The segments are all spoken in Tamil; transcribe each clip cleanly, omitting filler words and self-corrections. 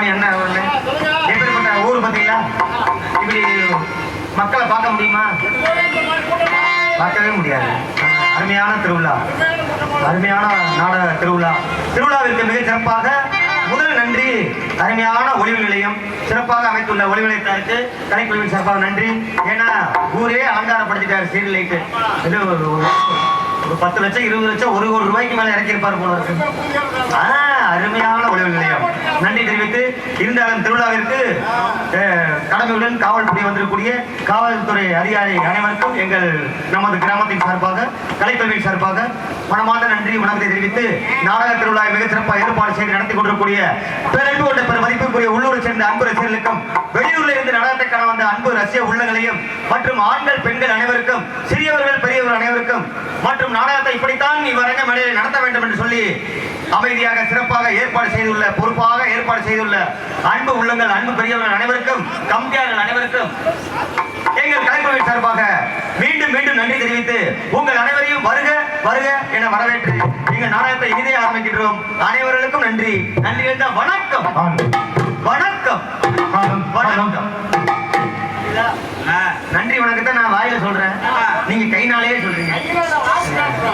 சாமி என்ன எப்படிப்பட்ட ஊர் பார்த்தீங்களா? இப்படி மக்களை பார்க்க முடியுமா? பார்க்கவே முடியாது. அருமையான திருவிழா, அருமையான நாடக திருவிழா. திருவிழாவிற்கு மிக சிறப்பாக முதல் நன்றி அருமையான ஒளிவு நிலையம் சிறப்பாக அமைத்துள்ள ஒளிவு நிலையத்திற்கு கலைக்குழுவின் சிறப்பாக நன்றி. ஏன்னா ஊரே அலங்காரப்படுத்திட்டாரு சீரியல் லைட்டு. ஒரு 10 லட்சம் 20 லட்சம் 1 கோடி ரூபாய்க்கு மேல இறக்கியிருப்பார் போல இருக்கு. அருமையான ஒளிவு நிலையம். நன்றி தெரிவித்து இருந்தாலும் திருவிழாவிற்கு கடமையுடன் காவல் புரிய வந்திருக்கக்கூடிய காவல்துறை அதிகாரி அனைவருக்கும் எங்கள் நமது கிராமத்தின் சார்பாக கலைக்கல்வியின் சார்பாக மனமார்ந்த நன்றி வணக்கத்தை தெரிவித்து நாடக திருவிழாவை மிக சிறப்பாக ஏற்பாடு செய்து நடத்தி கொண்டிருக்கூடிய பேரன்பு கொண்ட பெரும் மதிப்புக்குரிய உள்ளூரை சேர்ந்த அன்பு ரசிகர்களுக்கும் வெளியூரில் இருந்து நாடகத்தை காண வந்த அன்பு ரசிக உள்ளங்களையும் மற்றும் ஆண்கள் பெண்கள் அனைவருக்கும் சிறியவர்கள் பெரியவர்கள் அனைவருக்கும் மற்றும் நாடகத்தை இப்படித்தான் இவ்வரங்க மேடையில் நடத்த வேண்டும் என்று சொல்லி அமைதியாக சிறப்பாக ஏற்பாடு செய்துள்ள பொறுப்பாக ஏற்பாடு செய்துள்ள அன்பு உள்ளங்கள் அன்பு பெரியவர்கள் அனைவருக்கும் கம்பியாளர்கள் அனைவருக்கும் எங்கள் கலைக்குழுவின் சார்பாக மீண்டும் மீண்டும் நன்றி தெரிவித்து உங்கள் அனைவரையும் வருக வருக என வரவேற்று எங்கள் நாடகத்தை இனிதே ஆரம்பிக்கின்றோம். அனைவர்களுக்கும் நன்றி. நன்றி எழுந்த வணக்கம் வணக்கம் வணக்கம். நன்றி வணக்கத்தை நான் வாயில சொல்றேன், நீங்க கைனாலேயே சொல்றீங்க.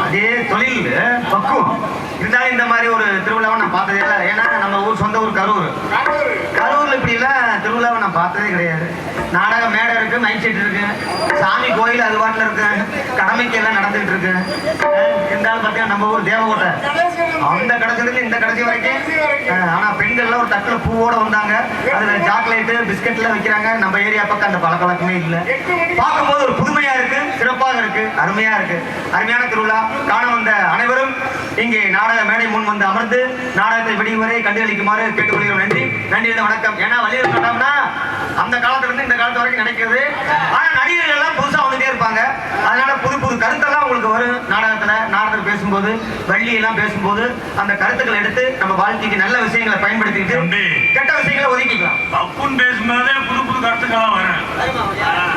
அதே தொழில் பக்குவம் இருந்தாலும் இந்த மாதிரி ஒரு திருவிழாவை நான் பார்த்ததே இல்லை. ஏன்னா நம்ம ஊர் சொந்த ஊர் கரூர்ல இப்படி எல்லாம் திருவிழாவை நான் பார்த்ததே கிடையாது. நாடக மேடை இருக்கு, மைக் செட் இருக்கு, சாமி கோயில் அது பாட்டில் இருக்கு, கடமைக்கு எல்லாம் நடந்துட்டு இருக்கு. இருந்தாலும் பார்த்தீங்கன்னா நம்ம ஊர் தேவகோட்டை அந்த கடைசியில இந்த கடைசி வரைக்கும். ஆனா பெண்கள்லாம் ஒரு தட்டுல பூவோட வந்தாங்க, அதுல சாக்லேட்டு பிஸ்கட் எல்லாம் வைக்கிறாங்க. நம்ம ஏரியா பக்கம் அந்த பழக்க வழக்கமே இல்லை. பார்க்கும்போது ஒரு புதுமையா இருக்கு, சிறப்பாக இருக்கு, அருமையா இருக்கு. அருமையான திருவிழா காண வந்த அனைவரும் இங்கே நாடக மேடை முன் வந்து அமர்ந்து நாடகத்தை விடிவரை கண்டுகளிக்குமாறு கேட்டுக்கொள்கிறோம். நன்றி நன்றி வணக்கம். ஏன்னா வள்ளியூர் கட்டம்னா அந்த காலத்துல இருந்து இந்த காலத்து வரைக்கும் நினைக்கிறது. ஆனா நடிகர்கள் எல்லாம் புதுசா வந்துட்டே இருப்பாங்க. அதனால புது புது கருத்தெல்லாம் உங்களுக்கு வரும். நாடகத்தில் பேசும்போது வள்ளி எல்லாம் பேசும்போது அந்த கருத்துக்களை எடுத்து நம்ம வாழ்க்கைக்கு நல்ல விஷயங்களை பயன்படுத்திட்டு கெட்ட விஷயங்களை ஒதுக்கிக்கலாம். அப்புன்னு பேசும்போதே புது புது கருத்துக்கெல்லாம் வரும்.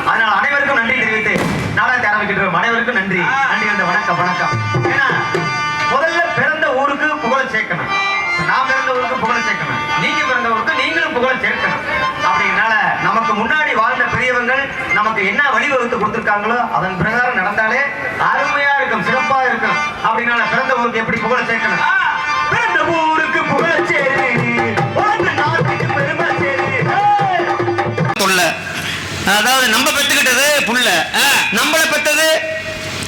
அதனால அனைவருக்கும் நன்றி தெரிவித்து நாடகத்தை ஆரம்பிக்கின்றோம். அனைவருக்கும் நன்றி நன்றி அந்த வணக்கம் வணக்கம். ஏன்னா முதல்ல பிறந்த ஊருக்கு புகழ சேர்க்கணும். நான் பிறந்த ஊருக்கு புகழ சேர்க்கணும், நீங்க பிறந்த ஊருக்கு நீங்களும் புகழ சேர்க்கணும். அப்படினால நமக்கு முன்னாடி வாழ்ந்த பெரியவங்கள் நமக்கு என்ன வழிவகுத்து கொடுத்திருக்காங்களோ அதன் பிரகாரம் நடந்தாலே அருமையா இருக்கும், சிறப்பா இருக்கும். அப்படினால பிறந்த ஊருக்கு எப்படி புகழ சேர்க்கணும்? பிறந்த ஊருக்கு புகழ சேரு, நாட்டுக்கு பெருமை சேரு. அதாவது நம்ம பெத்துக்கிட்டது புள்ள, நம்மள பெத்தது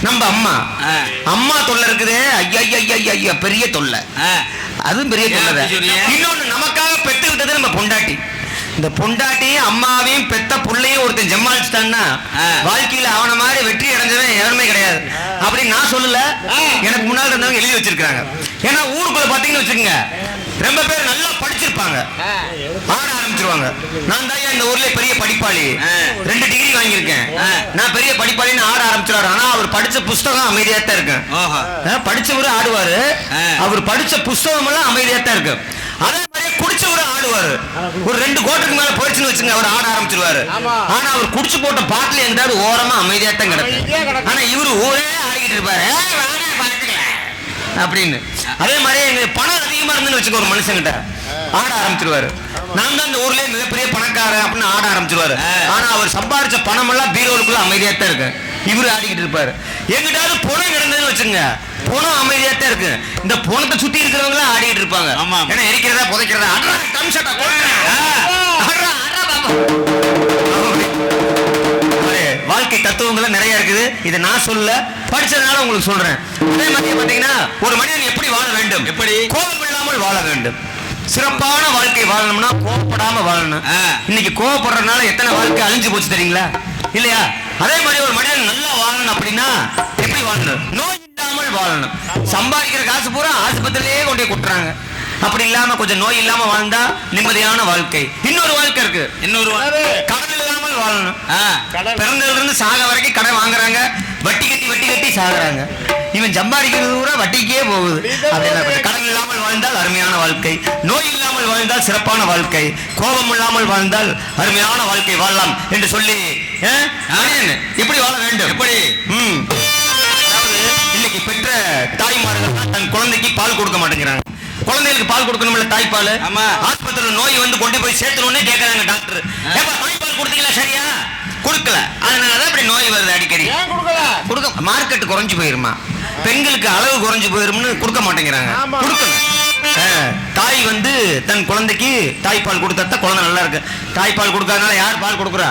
நம்ம அம்மா. அம்மா தொல்லை இருக்குதே, ஐயா ஐயா ஐயா பெரிய தொல்லை, அதுவும் பெரிய தொல்லை. இன்னொன்னு நமக்காக பெத்துக்கிட்டது நம்ம பொண்டாட்டி. இந்த பொண்டாட்டியும் அம்மாவையும் பெத்த புள்ளையும் ஒருத்தன் ஜமாளிச்சுட்டான்னா வாழ்க்கையில அவன மாதிரி வெற்றி அடைஞ்சவன் எவனுமே கிடையாது அப்படின்னு நான் சொல்லல, எனக்கு முன்னாடி இருந்தவங்க எழுதி வச்சிருக்காங்க. ஏன்னா ஊருக்குள்ள பாத்தீங்கன்னு வச்சுக்கோங்க, ரொம்ப பேர் நல்லா படிச்சிருப்பாங்க, ஆட ஆரம்பிச்சிருவாங்க. நான் தான் இந்த ஊர்ல பெரிய படிப்பாளி, 2 டிகிரி வாங்கியிருக்கேன், நான் பெரிய படிப்பாளின்னு ஆட ஆரம்பிச்சிருவாரு. ஆனா அவர் படிச்ச புஸ்தகம் அமைதியா தான் இருக்கு. படிச்சவரு ஆடுவாரு, அவர் படிச்ச புஸ்தகம் எல்லாம் அமைதியா தான் இருக்கு. அதே மாதிரி குடிச்சவரு ஆடுவாரு, ஒரு 2 கோட்டுக்கு மேல போயிடுச்சுன்னு வச்சுங்க அவர் ஆட ஆரம்பிச்சிருவாரு. ஆனா அவர் குடிச்சு போட்ட பாட்டில் எங்கிட்டாவது ஓரமா அமைதியா தான் கிடக்கு. ஆனா இவரு ஊரே ஆடிக்கிட்டு இருப்பாரு அப்படின்னு. அதே மாதிரி எங்களுக்கு பணம் அதிகமா இருந்துன்னு வச்சுக்கோ, ஒரு மனுஷங்கிட்ட ஆட ஆரம்பிச்சிருவாரு. நான் தான் இந்த ஊர்லயே மிகப்பெரிய பணக்காரன் அப்படின்னு ஆட ஆரம்பிச்சிருவாரு. ஆனா அவர் சம்பாதிச்ச பணம் எல்லாம் பீரோலுக்குள்ள அமைதியா தான் இருக்கு, இவரு ஆடிக்கிட்டு இருப்பாரு. எங்கிட்டாவது பணம் கிடந்ததுன்னு வச்சுங்க, பணம் அமைதியா தான் இருக்கு. இந்த பணத்தை சுத்தி இருக்கிறவங்க எல்லாம் ஆடிட்டு இருப்பாங்க. ஏன்னா எரிக்கிறதா புதைக்கிறதா வாழ்க்கை தத்துவங்கள் நிறைய இருக்குது. இதை நான் சொல்ல படிச்சதுனால உங்களுக்கு சொல்றேன். அதே மாதிரி பாத்தீங்கன்னா ஒரு மனிதன் எப்படி வாழ வேண்டும், எப்படி கோபம் இல்லாமல் வாழ வேண்டும். சிறப்பான வாழ்க்கை வாழணும்னா கோபப்படாம வாழணும். இன்னைக்கு கோபப்படுறதுனால எத்தனை வாழ்க்கை அழிஞ்சு போச்சு தெரியுங்களா இல்லையா? அதே மாதிரி ஒரு மனிதன் நல்லா வாழணும் அப்படின்னா எப்படி வாழணும்? நோய் இல்லாமல் வாழணும். சம்பாதிக்கிற காசு பூரா ஆஸ்பத்திரியிலேயே கொண்டு போய் கொட்டுறாங்க. அப்படி இல்லாம கொஞ்சம் நோய் இல்லாம வாழ்ந்தா நிம்மதியான வாழ்க்கை. இன்னொரு வாழ்க்கை இருக்கு, இன்னொரு கடன் இல்லாமல் வாழணும். பிறந்ததுல இருந்து சாக வரைக்கும் கடன் வாங்குறாங்க, வட்டி கட்டி சாகுறாங்க. இவன் சம்பாதிக்கிறது கூட வட்டிக்கே போகுது. கடன் இல்லாமல் வாழ்ந்தால் அருமையான வாழ்க்கை, நோய் இல்லாமல் வாழ்ந்தால் சிறப்பான வாழ்க்கை, கோபம் இல்லாமல் வாழ்ந்தால் அருமையான வாழ்க்கை வாழலாம் என்று சொல்லி எப்படி வாழ வேண்டும், எப்படி இன்னைக்கு பெற்ற தாய்மார்கள் தன் குழந்தைக்கு பால் கொடுக்க மாட்டேங்கிறாங்க. குழந்தைகளுக்கு பால் கொடுக்கணும்ல, தாய்ப்பால். ஆமா. ஆஸ்பத்திரியில் நோய் வந்து கொண்டு போய் சேர்த்தணும்னே கேட்கறாங்க டாக்டர். ஏப்பா தாய்ப்பால் கொடுத்தீங்களா? சரியா கொடுக்கல, அதனாலதான் இப்படி நோய் வருது அடிக்கடி. கொடுக்க மார்க்கெட் குறைஞ்சு போயிருமா, பெண்களுக்கு அளவு குறைஞ்சு போயிரும்னு கொடுக்க மாட்டேங்கிறாங்க. கொடுக்கல. தாய் வந்து தன் குழந்தைக்கு தாய்ப்பால் கொடுத்தா குழந்தை நல்லா இருக்கு. தாய்ப்பால் கொடுக்காதனால யார் பால் கொடுக்குறா?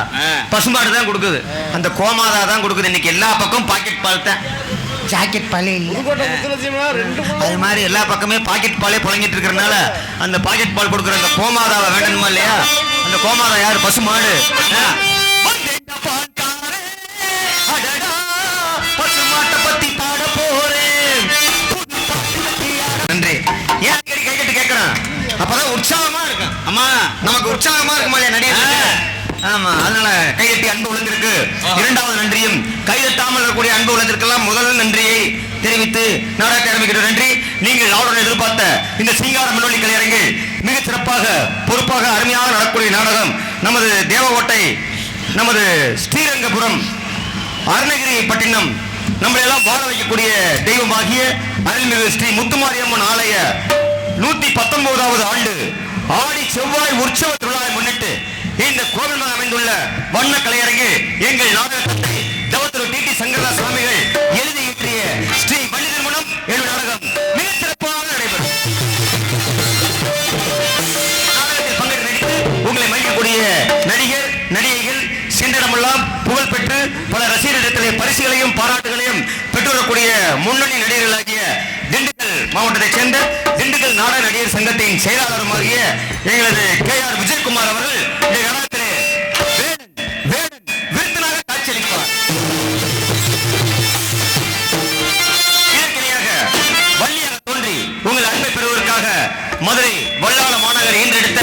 பசுமாடு தான் கொடுக்குது. அந்த கோமாதா தான் கொடுக்குது. இன்னைக்கு எல்லா பக்கம் பாக்கெட் பால் தான். ஜாக்கெட் பாலே அது மாதிரி எல்லா பக்கமே பாக்கெட் பாலே புழங்கிட்டு இருக்கிறதுனால அந்த பாக்கெட் பால் கொடுக்குற அந்த கோமாதாவை வேண்டணுமா இல்லையா? அந்த கோமாதா யார்? பசுமாடு. பசுமாட்டை பத்தி பாட போறேன். நன்றி. ஏன் அடிக்கடி கை கட்டி கேட்கிறேன்? அப்பதான் உற்சாகமா இருக்கும். அம்மா நமக்கு உற்சாகமா இருக்குமா இல்லையா நடிகர்? ஆமா, அதனால கைதட்டி அன்பு உள்ளத்திற்கு இரண்டாவது நன்றியும், கைதட்டாமல் இருக்கக்கூடிய அன்பு உள்ளத்திற்கெல்லாம் முதல் நன்றியை தெரிவித்து நாடகத்தை ஆரம்பிக்கிற நன்றி. நீங்கள் ஆளுடன் எதிர்பார்த்த இந்த சிங்கார முன்னோடி கலையரங்கில் மிக சிறப்பாக பொறுப்பாக அருமையாக நடக்கக்கூடிய நாடகம் நமது தேவகோட்டை, நமது ஸ்ரீரங்கபுரம், அருணகிரி பட்டினம், நம்மளை எல்லாம் வாழ வைக்கக்கூடிய தெய்வமாகிய அருள்மிகு ஸ்ரீ முத்துமாரியம்மன் ஆலய 119வது ஆண்டு ஆடி செவ்வாய் உற்சவ திருவிழாவை முன்னிட்டு இந்த கோவில் அமைந்துள்ள வண்ண கலையரங்கு எங்கள் நாடகத்தை தவத்திரு டி.டி. சங்கரதாஸ் சுவாமிகள் எழுதி இயற்றிய ஸ்ரீ வள்ளி திருமணம் என்னும் நாடகம் மிக சிறப்பாக நடைபெறும். நாடகத்தில் பங்கேற்று நடித்து உங்களை மகிழக்கூடிய நடிகர் நடிகைகள் சென்றிடமெல்லாம் புகழ் பெற்று பல ரசிகர்களிடத்திலே பரிசுகளையும் பாராட்டுகளையும் பெற்றுவரக்கூடிய முன்னணி நடிகர்களாகிய திண்டுக்கல் மாவட்டத்தைச் சேர்ந்த திண்டுக்கல் நாடக நடிகர் சங்கத்தின் செயலாளருமாகிய எங்களது கே.ஆர். விஜயகுமார் அவர்கள் இந்த நாடகத்திலே விருத்தினாக காட்சியளிப்பார். இதற்கிணையாக வள்ளியாக தோன்றி உங்கள் அன்பை பெறுவதற்காக மதுரை வல்லாள மாநகர் ஈன்றெடுத்த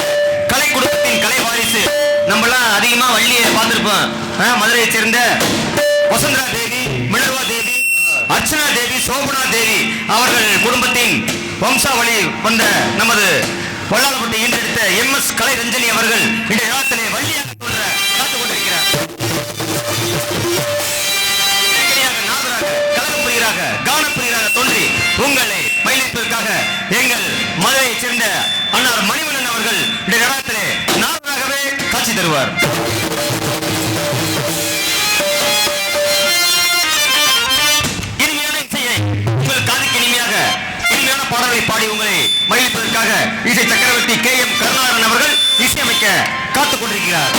கலை குடும்பத்தின் கலை வாரிசு. நம்மளாம் அதிகமா வள்ளியை பார்த்திருப்போம். மதுரையைச் சேர்ந்த வசுந்தரா தேவி, மினர்வா தேவி, அர்ச்சனா தேவி, சோபனா தேவி அவர்கள் குடும்பத்தின் வம்சாவளி வந்த நமது வல்லாளப்பட்டி ஈன்றெடுத்த MS கலை ரஞ்சனி அவர்கள் இந்த இடத்திலே வள்ளியாக தோன்ற காத்துக் கொண்டிருக்கிறார். நாதராக, கலகப்பிரியராக, கானப்பிரியராக தோன்றி உங்களை மகிழ்ப்பதற்காக எங்கள் மதுரையைச் சேர்ந்த அண்ணார் மணிவண்ணன் அவர்கள் இந்த இடத்திலே நாதராகவே காட்சி தருவார். இனிமையான இசையை உங்கள் காதுக்கு இனிமையாக இனிமையான பாடல்களை பாடி உங்களை மகிழ்ப்பதற்காக இசை சக்கரவர்த்தி K.M. கருணாகரன் அவர்கள் இசையமைக்க காத்துக் கொண்டிருக்கிறார்.